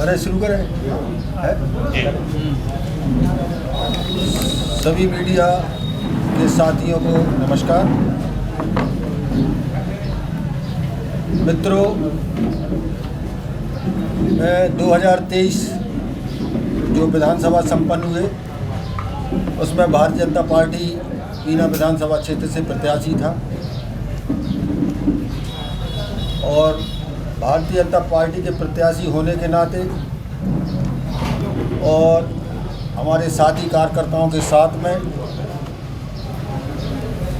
अरे शुरू करें है? सभी मीडिया के साथियों को नमस्कार। मित्रों, मैं 2023 जो विधानसभा संपन्न हुए उसमें भारतीय जनता पार्टी बीना विधानसभा क्षेत्र से प्रत्याशी था और भारतीय जनता पार्टी के प्रत्याशी होने के नाते और हमारे साथी कार्यकर्ताओं के साथ में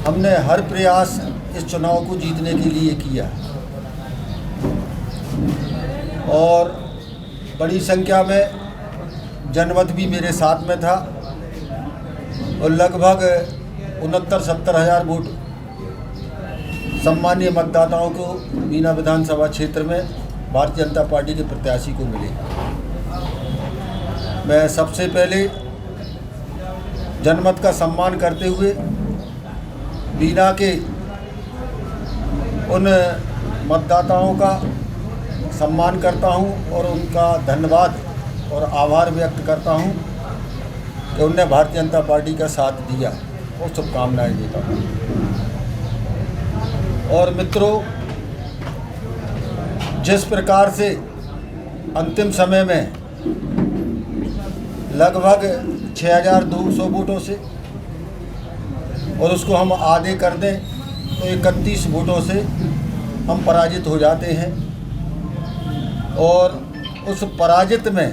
हमने हर प्रयास इस चुनाव को जीतने के लिए किया और बड़ी संख्या में जनमत भी मेरे साथ में था और लगभग 69-70 हज़ार वोट सम्मानीय मतदाताओं को बीना विधानसभा क्षेत्र में भारतीय जनता पार्टी के प्रत्याशी को मिले। मैं सबसे पहले जनमत का सम्मान करते हुए बीना के उन मतदाताओं का सम्मान करता हूं और उनका धन्यवाद और आभार व्यक्त करता हूं कि उन्होंने भारतीय जनता पार्टी का साथ दिया और शुभकामनाएं देता हूं। और मित्रों, जिस प्रकार से अंतिम समय में लगभग 6200 वोटों से और उसको हम आधे कर दें तो 31 वोटों से हम पराजित हो जाते हैं और उस पराजित में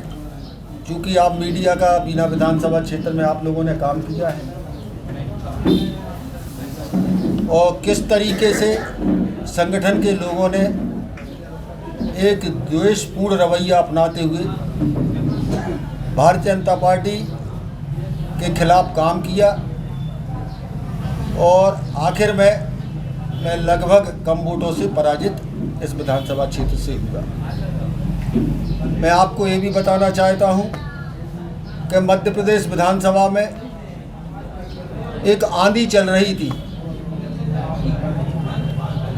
चूँकि आप मीडिया का बीना विधानसभा क्षेत्र में आप लोगों ने काम किया है और किस तरीके से संगठन के लोगों ने एक द्वेषपूर्ण रवैया अपनाते हुए भारतीय जनता पार्टी के खिलाफ काम किया और आखिर में मैं लगभग कम वोटों से पराजित इस विधानसभा क्षेत्र से हुआ। मैं आपको ये भी बताना चाहता हूँ कि मध्य प्रदेश विधानसभा में एक आंधी चल रही थी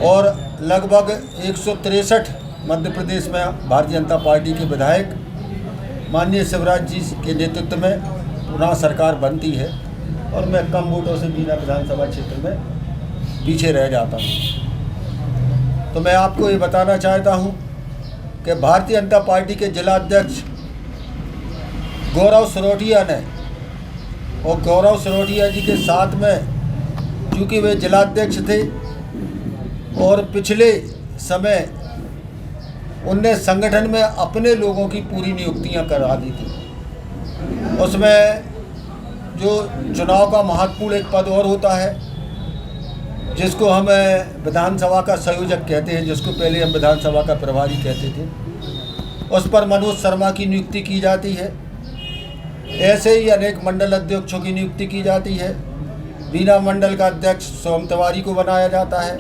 और लगभग 163 मध्य प्रदेश में भारतीय जनता पार्टी के विधायक माननीय शिवराज जी के नेतृत्व में पुनः सरकार बनती है और मैं कम वोटों से बीना विधानसभा क्षेत्र में पीछे रह जाता हूँ। तो मैं आपको ये बताना चाहता हूँ कि भारतीय जनता पार्टी के जिला अध्यक्ष गौरव सरोटिया ने और गौरव सरोटिया जी के साथ में चूँकि वे जिला अध्यक्ष थे और पिछले समय उनने संगठन में अपने लोगों की पूरी नियुक्तियां करा दी थी। उसमें जो चुनाव का महत्वपूर्ण एक पद और होता है जिसको हम विधानसभा का संयोजक कहते हैं, जिसको पहले हम विधानसभा का प्रभारी कहते थे, उस पर मनोज शर्मा की नियुक्ति की जाती है। ऐसे ही अनेक मंडल अध्यक्षों की नियुक्ति की जाती है। बीना मंडल का अध्यक्ष सोम तिवारी को बनाया जाता है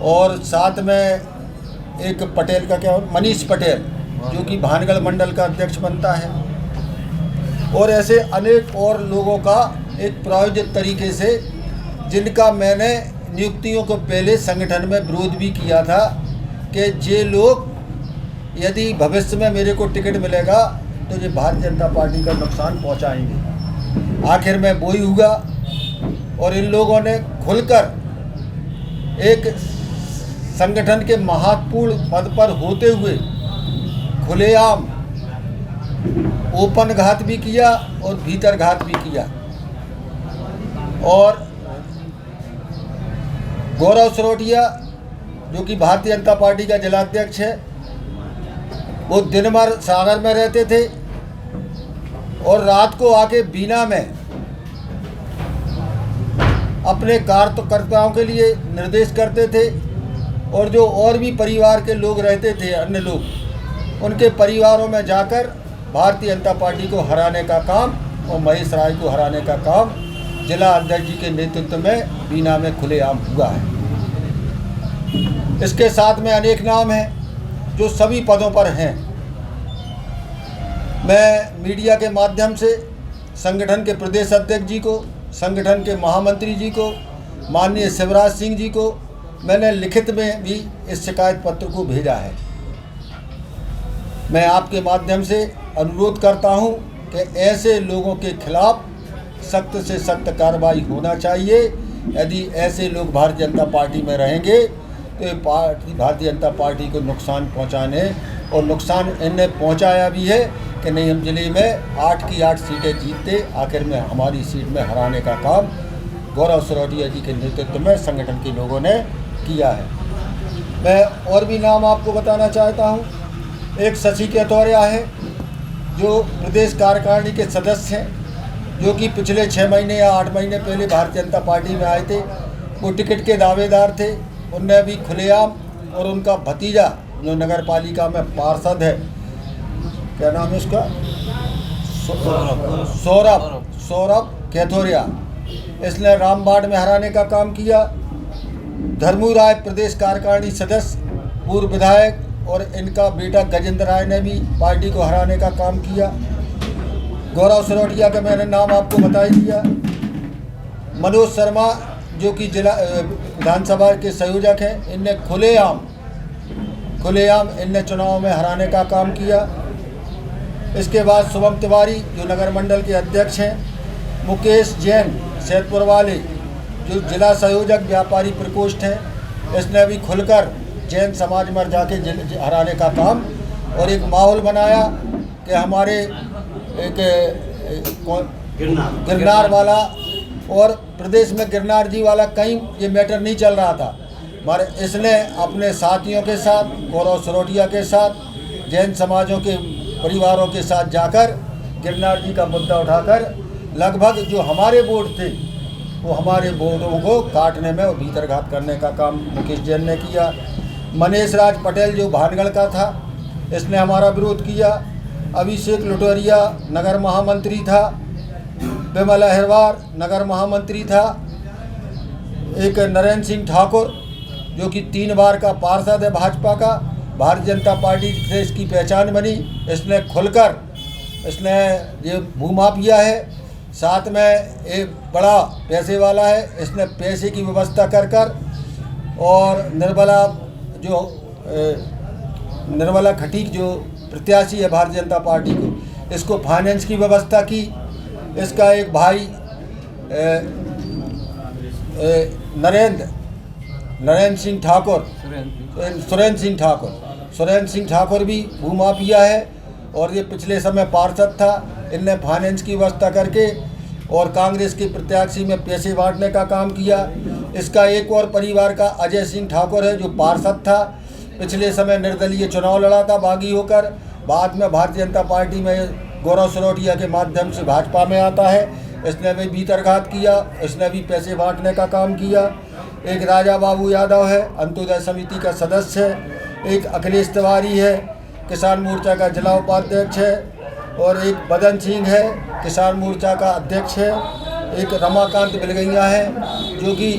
और साथ में एक पटेल का क्या मनीष पटेल जो कि भानगढ़ मंडल का अध्यक्ष बनता है और ऐसे अनेक और लोगों का एक प्रायोजित तरीके से जिनका मैंने नियुक्तियों को पहले संगठन में विरोध भी किया था कि ये लोग यदि भविष्य में मेरे को टिकट मिलेगा तो ये भारतीय जनता पार्टी का नुकसान पहुंचाएंगे। आखिर में वही हुआ और इन लोगों ने खुलकर एक संगठन के महत्वपूर्ण पद पर होते हुए खुलेआम ओपन घात भी किया और भीतर घात भी किया। और गौरव सरोटिया जो कि भारतीय जनता पार्टी का जिलाध्यक्ष है, वो दिन भर सागर में रहते थे और रात को आके बीना में अपने कार्यकर्ताओं के लिए निर्देश करते थे और जो और भी परिवार के लोग रहते थे, अन्य लोग, उनके परिवारों में जाकर भारतीय जनता पार्टी को हराने का काम और महेश राय को हराने का काम जिला अध्यक्ष जी के नेतृत्व में बीना में खुलेआम हुआ है। इसके साथ में अनेक नाम हैं जो सभी पदों पर हैं। मैं मीडिया के माध्यम से संगठन के प्रदेश अध्यक्ष जी को, संगठन के महामंत्री जी को, माननीय शिवराज सिंह जी को मैंने लिखित में भी इस शिकायत पत्र को भेजा है। मैं आपके माध्यम से अनुरोध करता हूं कि ऐसे लोगों के खिलाफ सख्त से सख्त कार्रवाई होना चाहिए। यदि ऐसे लोग भारतीय जनता पार्टी में रहेंगे तो ये भारतीय जनता पार्टी को नुकसान पहुंचाने और नुकसान इन्हें पहुंचाया भी है कि नहीं, हम जिले में 8 की 8 सीटें जीतते, आखिर में हमारी सीट में हराने का काम गौरव सरोटिया जी के नेतृत्व में संगठन के लोगों ने किया है। मैं और भी नाम आपको बताना चाहता हूं। एक शशि कैथोरिया है जो प्रदेश कार्यकारिणी के सदस्य हैं, जो कि पिछले 6 महीने या 8 महीने पहले भारतीय जनता पार्टी में आए थे। वो टिकट के दावेदार थे। उनने भी खुलेआम, और उनका भतीजा जो नगर पालिका में पार्षद है, क्या नाम है उसका, सौरभ कैथोरिया, इसने रामबाड़ में हराने का काम किया। धर्मू राय प्रदेश कार्यकारिणी सदस्य, पूर्व विधायक, और इनका बेटा गजेंद्र राय ने भी पार्टी को हराने का काम किया। गौरव सरोटिया का मैंने नाम आपको बता ही दिया। मनोज शर्मा जो कि जिला विधानसभा के संयोजक हैं, इनने खुलेआम इनने चुनाव में हराने का काम किया। इसके बाद शुभम तिवारी जो नगर मंडल के अध्यक्ष हैं, मुकेश जैन सैदपुर वाले जो जिला संयोजक व्यापारी प्रकोष्ठ हैं, इसने भी खुलकर जैन समाज में जाके हराने का काम, और एक माहौल बनाया कि हमारे एक गिरनार वाला, और प्रदेश में गिरनार जी वाला कहीं ये मैटर नहीं चल रहा था, मगर इसने अपने साथियों के साथ, गौरव सरोटिया के साथ, जैन समाजों के परिवारों के साथ जाकर गिरनार जी का मुद्दा उठाकर लगभग जो हमारे वोट थे वो हमारे वोटों को काटने में और भीतरघात करने का काम मुकेश जैन ने किया। मनीष राज पटेल जो भानगढ़ का था, इसने हमारा विरोध किया। अभिषेक लुटोरिया नगर महामंत्री था, विमल अहिरवार नगर महामंत्री था। एक नरेंद्र सिंह ठाकुर जो कि 3 बार का पार्षद है भाजपा का, भारतीय जनता पार्टी से इसकी पहचान बनी, इसने खुलकर इसने ये भूमाफिया है। साथ में एक बड़ा पैसे वाला है, इसने पैसे की व्यवस्था कर और निर्मला खटीक जो प्रत्याशी है भारतीय जनता पार्टी को, इसको फाइनेंस की व्यवस्था की। इसका एक भाई सुरेंद्र सिंह ठाकुर भी भूमाफिया है, और ये पिछले समय पार्षद था। इनने फाइनेंस की व्यवस्था करके और कांग्रेस के प्रत्याशी में पैसे बांटने का काम किया। इसका एक और परिवार का अजय सिंह ठाकुर है जो पार्षद था, पिछले समय निर्दलीय चुनाव लड़ा था बागी होकर, बाद में भारतीय जनता पार्टी में गौरव सरोटिया के माध्यम से भाजपा में आता है। इसने भी भीतरघात किया, इसने भी पैसे बांटने का काम किया। एक राजा बाबू यादव है, अंत्योदय समिति का सदस्य है। एक अखिलेश तिवारी है, किसान मोर्चा का जिला उपाध्यक्ष है। और एक बदन सिंह है, किसान मोर्चा का अध्यक्ष है। एक रमाकांत बिलगैया है जो कि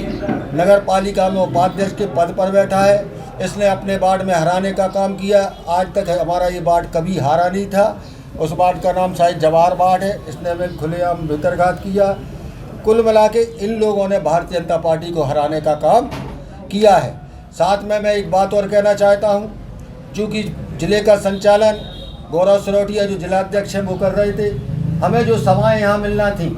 नगर पालिका में उपाध्यक्ष के पद पर बैठा है। इसने अपने वार्ड में हराने का काम किया। आज तक हमारा ये वार्ड कभी हारा नहीं था। उस वार्ड का नाम शायद जवाहर वार्ड है। इसने हमें खुलेआम भीतरघात किया। कुल मिला के इन लोगों ने भारतीय जनता पार्टी को हराने का काम किया है। साथ में मैं एक बात और कहना चाहता हूँ, चूँकि ज़िले का संचालन गौरव सरोटिया जो जिलाध्यक्ष हैं वो कर रहे थे। हमें जो सभाएं यहाँ मिलना थी,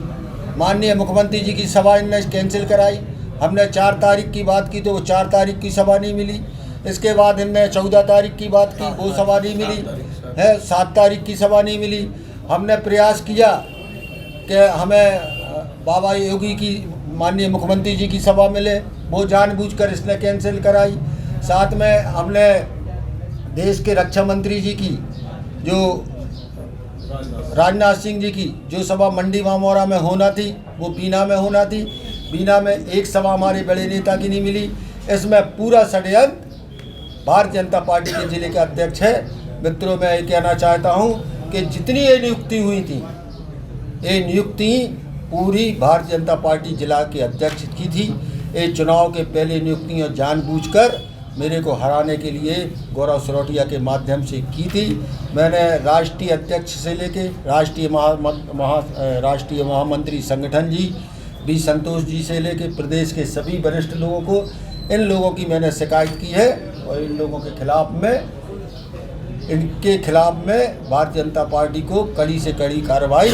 माननीय मुख्यमंत्री जी की सभा इनने कैंसिल कराई। हमने 4 तारीख की बात की तो वो 4 तारीख की सभा नहीं मिली। इसके बाद इनने 14 तारीख की बात की, वो सभा नहीं मिली है। 7 तारीख की सभा नहीं मिली। हमने प्रयास किया कि हमें बाबा योगी की, माननीय मुख्यमंत्री जी की सभा मिले, वो जानबूझकर इसने कैंसिल कराई। साथ में हमने देश के रक्षा मंत्री जी की, जो राजनाथ सिंह जी की जो सभा मंडी मामोरा में होना थी वो बीना में होना थी। बीना में एक सभा हमारे बड़े नेता की नहीं मिली। इसमें पूरा षड्यंत्र भारतीय जनता पार्टी के जिले के अध्यक्ष है। मित्रों, मैं ये कहना चाहता हूँ कि जितनी ये नियुक्ति हुई थी, ये नियुक्ति पूरी भारतीय जनता पार्टी जिला के अध्यक्ष की थी। ये चुनाव के पहले नियुक्तियाँ जानबूझकर मेरे को हराने के लिए गौरव सरोटिया के माध्यम से की थी। मैंने राष्ट्रीय अध्यक्ष से लेके राष्ट्रीय महामंत्री संगठन जी बी संतोष जी से लेके प्रदेश के सभी वरिष्ठ लोगों को, इन लोगों की मैंने शिकायत की है और इन लोगों के खिलाफ में भारतीय जनता पार्टी को कड़ी से कड़ी कार्रवाई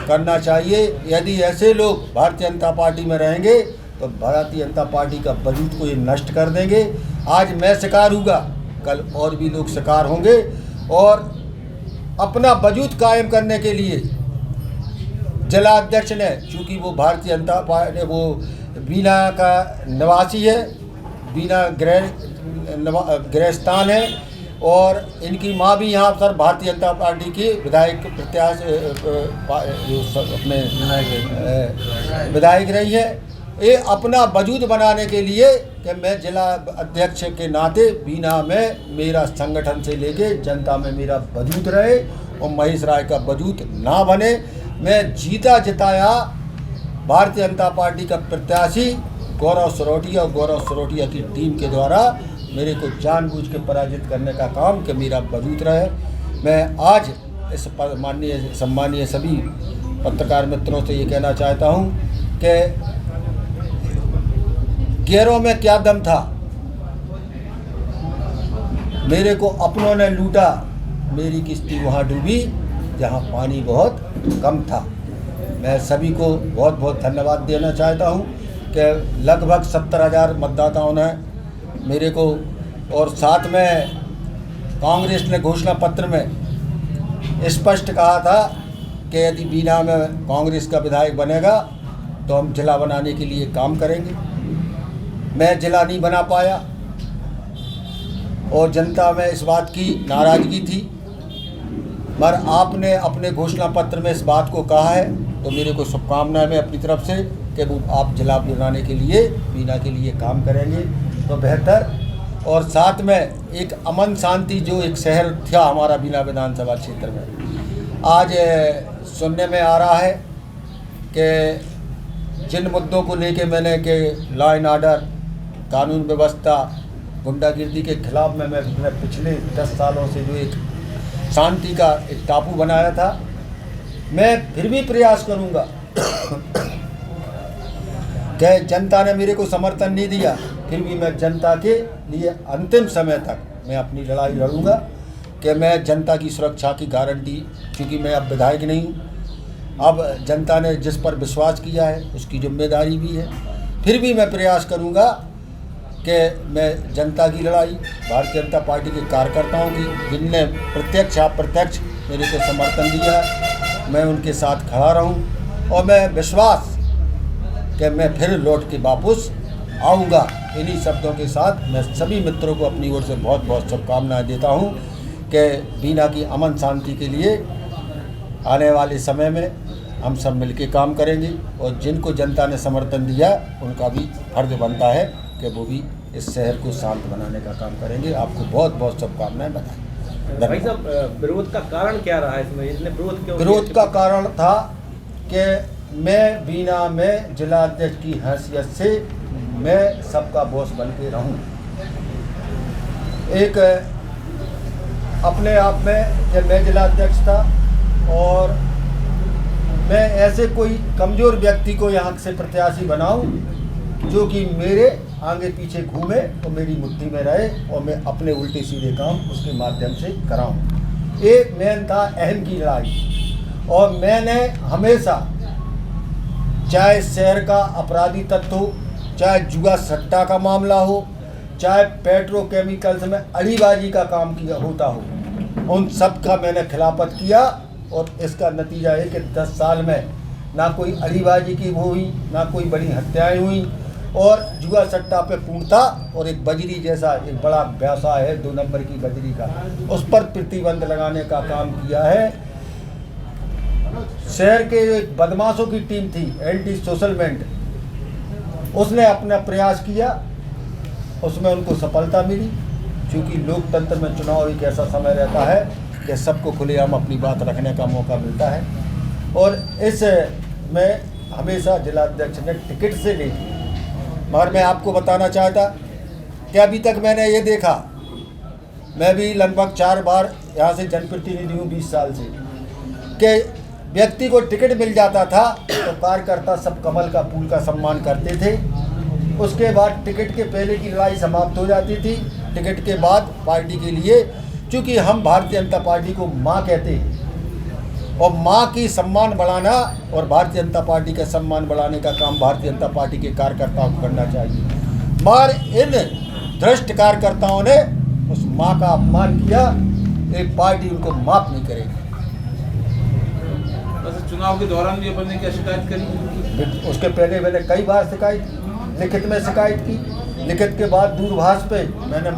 करना चाहिए। यदि ऐसे लोग भारतीय जनता पार्टी में रहेंगे तो भारतीय जनता पार्टी का वजूद को ये नष्ट कर देंगे। आज मैं शिकार हूँगा, कल और भी लोग शिकार होंगे और अपना वजूद कायम करने के लिए जिला अध्यक्ष ने, चूँकि वो भारतीय जनता पार्टी, वो बीना का निवासी है, बीना गृहस्थान है और इनकी माँ भी यहाँ पर भारतीय जनता पार्टी की विधायक अपने विधायक रही है। ये अपना वजूद बनाने के लिए कि मैं जिला अध्यक्ष के नाते बीना में मेरा संगठन से लेके जनता में मेरा वजूद रहे और महेश राय का वजूद ना बने। मैं जीता जिताया भारतीय जनता पार्टी का प्रत्याशी गौरव सरोटिया और गौरव सरोटिया की टीम के द्वारा मेरे को जानबूझ के पराजित करने का काम कि मेरा वजूद रहे। मैं आज इस सम्मानीय सभी पत्रकार मित्रों से ये कहना चाहता हूँ कि गैरों में क्या दम था, मेरे को अपनों ने लूटा, मेरी किश्ती वहाँ डूबी जहाँ पानी बहुत कम था। मैं सभी को बहुत बहुत धन्यवाद देना चाहता हूँ कि लगभग 70,000 मतदाताओं ने मेरे को, और साथ में कांग्रेस ने घोषणा पत्र में स्पष्ट कहा था कि यदि बीना में कांग्रेस का विधायक बनेगा तो हम जिला बनाने के लिए काम करेंगे। मैं जिला नहीं बना पाया और जनता में इस बात की नाराज़गी थी, मगर आपने अपने घोषणा पत्र में इस बात को कहा है तो मेरे को शुभकामनाएं मैं अपनी तरफ से कि वो आप जिला बनाने के लिए बीना के लिए काम करेंगे तो बेहतर। और साथ में एक अमन शांति जो एक शहर था हमारा बीना विधानसभा क्षेत्र में, आज सुनने में आ रहा है कि जिन मुद्दों को लेके मैंने कि लॉ एंड ऑर्डर, कानून व्यवस्था, गुंडागिर्दी के खिलाफ में मैं पिछले 10 सालों से जो एक शांति का एक टापू बनाया था, मैं फिर भी प्रयास करूंगा कि जनता ने मेरे को समर्थन नहीं दिया, फिर भी मैं जनता के लिए अंतिम समय तक मैं अपनी लड़ाई लड़ूंगा कि मैं जनता की सुरक्षा की गारंटी, क्योंकि मैं अब विधायक नहीं हूँ, अब जनता ने जिस पर विश्वास किया है उसकी जिम्मेदारी भी है, फिर भी मैं प्रयास करूंगा कि मैं जनता की लड़ाई, भारतीय जनता पार्टी के कार्यकर्ताओं की, जिनने प्रत्यक्ष अप्रत्यक्ष मेरे को समर्थन दिया है, मैं उनके साथ खड़ा रहूं और मैं विश्वास कि मैं फिर लौट के वापस आऊँगा। इन्हीं शब्दों के साथ मैं सभी मित्रों को अपनी ओर से बहुत बहुत शुभकामनाएं देता हूं कि बीना की अमन शांति के लिए आने वाले समय में हम सब मिलकर काम करेंगे और जिनको जनता ने समर्थन दिया उनका भी फर्ज बनता है कि वो भी इस शहर को शांत बनाने का काम करेंगे। आपको बहुत बहुत शुभकामनाएं बताएं। भाई साहब, विरोध का कारण क्या रहा है इसमें? इसने विरोध क्यों? विरोध का कारण था कि मैं बीना में जिला अध्यक्ष की हैसियत से मैं सबका बॉस बन के रहूँ। एक अपने आप में जब मैं जिला अध्यक्ष था और मैं ऐसे कोई कमज़ोर व्यक्ति को यहाँ से प्रत्याशी बनाऊँ जो कि मेरे आगे पीछे घूमे और मेरी मुट्ठी में रहे और मैं अपने उल्टे सीधे काम उसके माध्यम से कराऊँ। एक मेन था अहम की लड़ाई और मैंने हमेशा, चाहे शहर का अपराधी तत्व हो, चाहे जुआ सट्टा का मामला हो, चाहे पेट्रोकेमिकल्स में अड़ीबाजी का काम किया होता हो, उन सब का मैंने खिलाफत किया और इसका नतीजा है कि 10 साल में ना कोई अड़ीबाजी की हुई, ना कोई बड़ी हत्याएं हुई और जुआ सट्टा पे पूर्णता और एक बजरी जैसा एक बड़ा व्यवसाय है 2 नंबर की बजरी का, उस पर प्रतिबंध लगाने का काम किया है। शहर के एक बदमाशों की टीम थी एंटी सोशलमेंट, उसने अपना प्रयास किया, उसमें उनको सफलता मिली। क्योंकि लोकतंत्र में चुनाव एक ऐसा समय रहता है कि सबको खुलेआम अपनी बात रखने का मौका मिलता है और इस में हमेशा जिला अध्यक्ष ने टिकट से नहीं, मगर मैं आपको बताना चाहता कि अभी तक मैंने ये देखा, मैं भी लगभग 4 बार यहाँ से जनप्रतिनिधि हूँ 20 साल से, कि व्यक्ति को टिकट मिल जाता था तो कार्यकर्ता सब कमल का फूल का सम्मान करते थे। उसके बाद टिकट के पहले की लड़ाई समाप्त हो जाती थी। टिकट के बाद पार्टी के लिए, चूँकि हम भारतीय जनता पार्टी को माँ कहते हैं और माँ की सम्मान बढ़ाना और भारतीय जनता पार्टी का सम्मान बढ़ाने का काम भारतीय जनता पार्टी के कार्यकर्ताओं को करना चाहिए। मगर इन भ्रष्ट कार्यकर्ताओं ने उस माँ का अपमान किया, एक पार्टी उनको माफ नहीं करेगी। वैसे चुनाव के दौरान भी अपन ने क्या शिकायत करी? उसके पहले मैंने कई बार शिकायत की, लिखित में शिकायत की। लिखित के बाद दूरभाष पे मैंने